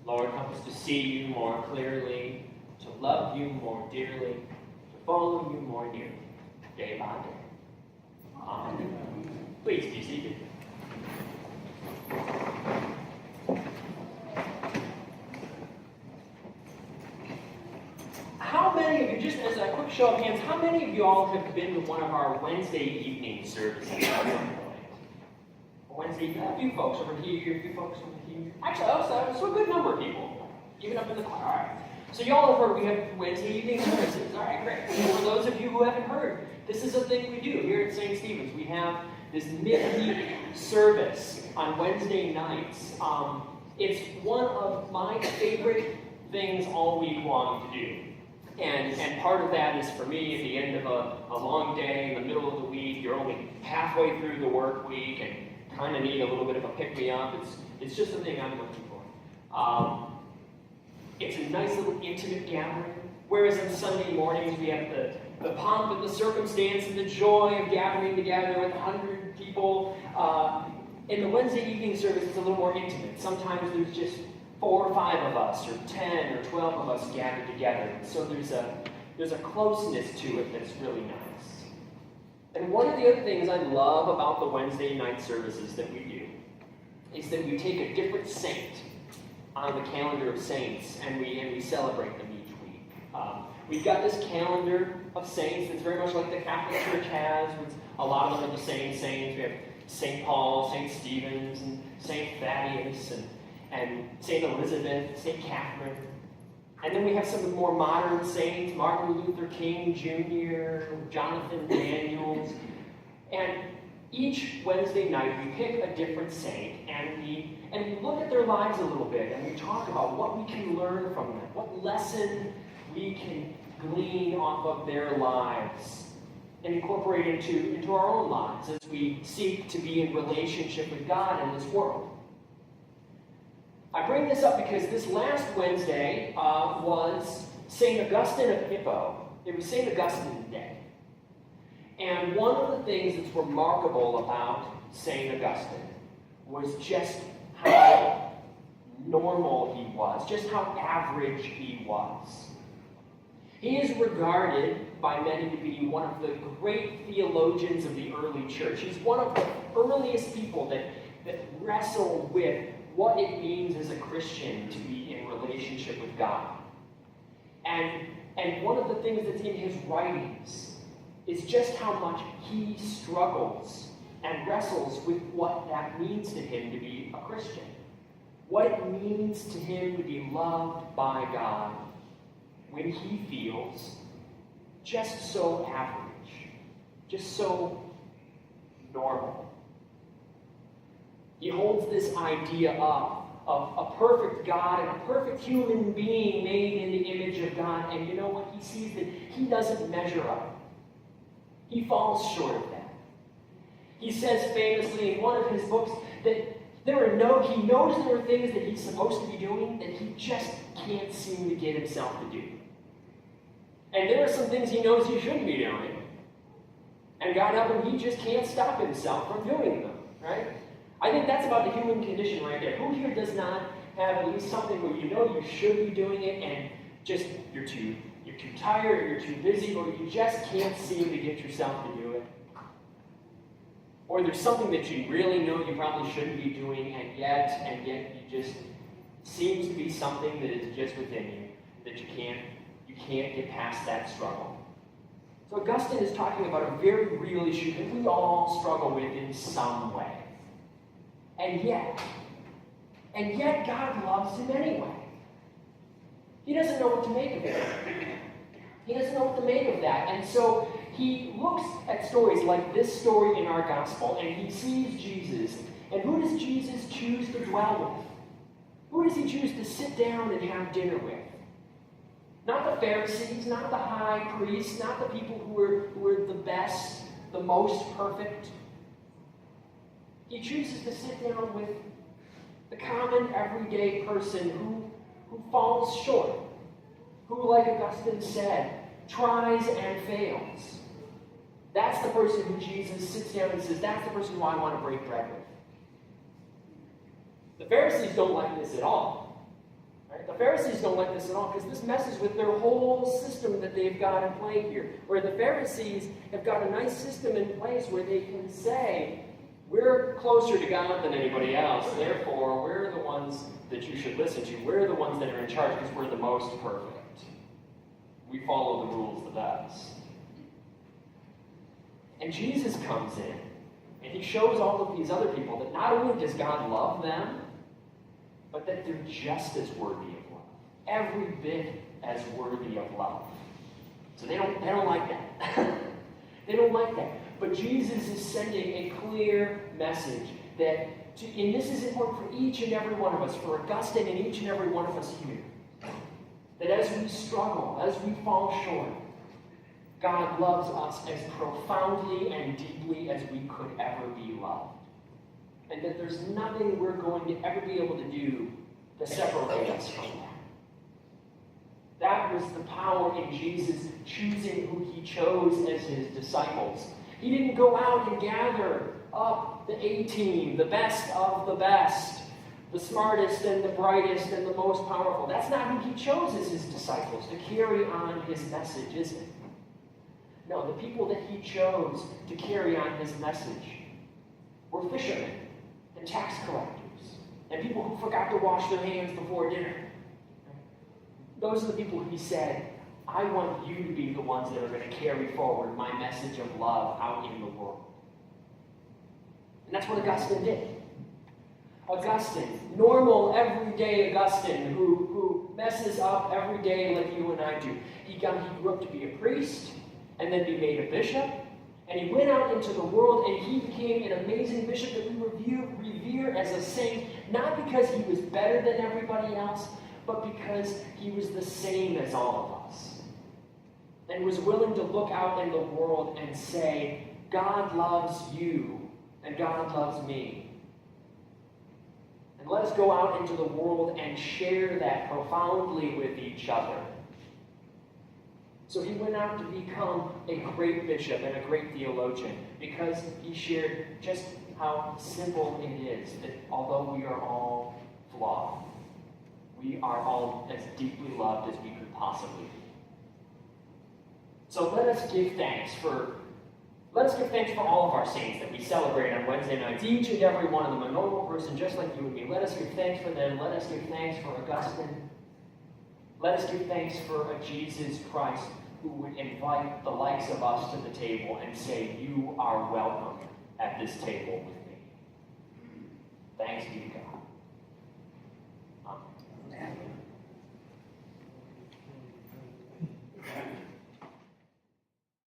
Lord, help us to see you more clearly, to love you more dearly, to follow you more nearly, day by day. Amen. Please be seated. How many of you, just as a quick show of hands, how many of you all have been to one of our Wednesday evening services at some point? Wednesday, a few folks over here, a few folks over here. Actually, also a good number of people, even up in the choir. All right. So you all have heard we have Wednesday evening services. All right, great. For those of you who haven't heard, this is a thing we do here at St. Stephen's. We have this midweek service on Wednesday nights. It's one of my favorite things all week long to do. And part of that is for me at the end of a long day, in the middle of the week, you're only halfway through the work week and kind of need a little bit of a pick-me-up. It's just something I'm looking for. It's a nice little intimate gathering. Whereas on Sunday mornings we have the pomp and the circumstance and the joy of gathering together with 100 people. In the Wednesday evening service, it's a little more intimate. Sometimes there's just 4 or 5 of us, or 10 or 12 of us gathered together. So there's a closeness to it that's really nice. And one of the other things I love about the Wednesday night services that we do is that we take a different saint on the calendar of saints and we celebrate them each week. We've got this calendar of saints that's very much like the Catholic Church has. A lot of them are the same saints. We have St. Paul, St. Stephen's, and St. Thaddeus, and St. Elizabeth, St. Catherine. And then we have some of the more modern saints, Martin Luther King Jr., Jonathan Daniels. And each Wednesday night we pick a different saint and we look at their lives a little bit and we talk about what we can learn from them, what lesson we can glean off of their lives and incorporate into our own lives as we seek to be in relationship with God in this world. I bring this up because this last Wednesday was St. Augustine of Hippo. It was St. Augustine's Day. And one of the things that's remarkable about St. Augustine was just how normal he was, just how average he was. He is regarded by many to be one of the great theologians of the early church. He's one of the earliest people that wrestle with what it means as a Christian to be in relationship with God. And one of the things that's in his writings is just how much he struggles and wrestles with what that means to him to be a Christian. What it means to him to be loved by God when he feels just so average, just so normal. He holds this idea up of a perfect God and a perfect human being made in the image of God, and you know what? He sees that he doesn't measure up. He falls short of that. He says famously in one of his books that he knows there are things that he's supposed to be doing that he just can't seem to get himself to do. And there are some things he knows he shouldn't be doing. And God help him, he just can't stop himself from doing them, right? I think that's about the human condition right there. Who here does not have at least something where you know you should be doing it and just you're too tired, or you're too busy, or you just can't seem to get yourself to do it? Or there's something that you really know you probably shouldn't be doing, and yet you just seems to be something that is just within you, that you can't get past that struggle. So Augustine is talking about a very real issue that we all struggle with in some way. And yet God loves him anyway. He doesn't know what to make of it. He doesn't know what to make of that. And so he looks at stories like this story in our gospel, and he sees Jesus. And who does Jesus choose to dwell with? Who does he choose to sit down and have dinner with? Not the Pharisees, not the high priests, not the people who were the best, the most perfect. He chooses to sit down with the common, everyday person who falls short, who, like Augustine said, tries and fails. That's the person who Jesus sits down and says, that's the person who I want to break bread with. The Pharisees don't like this at all. Right? The Pharisees don't like this at all because this messes with their whole system that they've got in play here. Where the Pharisees have got a nice system in place where they can say, we're closer to God than anybody else, therefore we're the ones that you should listen to. We're the ones that are in charge because we're the most perfect. We follow the rules the best. And Jesus comes in, and he shows all of these other people that not only does God love them, but that they're just as worthy of love. Every bit as worthy of love. So they don't like that. They don't like that. But Jesus is sending a clear message that, and this is important for each and every one of us, for Augustine and each and every one of us here, that as we struggle, as we fall short, God loves us as profoundly and deeply as we could ever be loved. And that there's nothing we're going to ever be able to do to separate us from that. That was the power in Jesus choosing who he chose as his disciples. He didn't go out and gather up the A-team, the best of the best, the smartest and the brightest and the most powerful. That's not who he chose as his disciples to carry on his message, is it? No, the people that he chose to carry on his message were fishermen and tax collectors and people who forgot to wash their hands before dinner. Those are the people who he said, I want you to be the ones that are going to carry forward my message of love out in the world. And that's what Augustine did. Augustine, normal, everyday Augustine, who messes up every day like you and I do. He grew up to be a priest, and then be made a bishop, and he went out into the world, and he became an amazing bishop that we revere as a saint, not because he was better than everybody else, but because he was the same as all of us. And was willing to look out in the world and say, God loves you, and God loves me. And let us go out into the world and share that profoundly with each other. So he went out to become a great bishop and a great theologian because he shared just how simple it is that although we are all flawed, we are all as deeply loved as we could possibly be. So let us give thanks for all of our saints that we celebrate on Wednesday nights, each and every one of them, a normal person just like you and me. Let us give thanks for them. Let us give thanks for Augustine. Let us give thanks for a Jesus Christ who would invite the likes of us to the table and say, you are welcome at this table with me. Thanks be to God.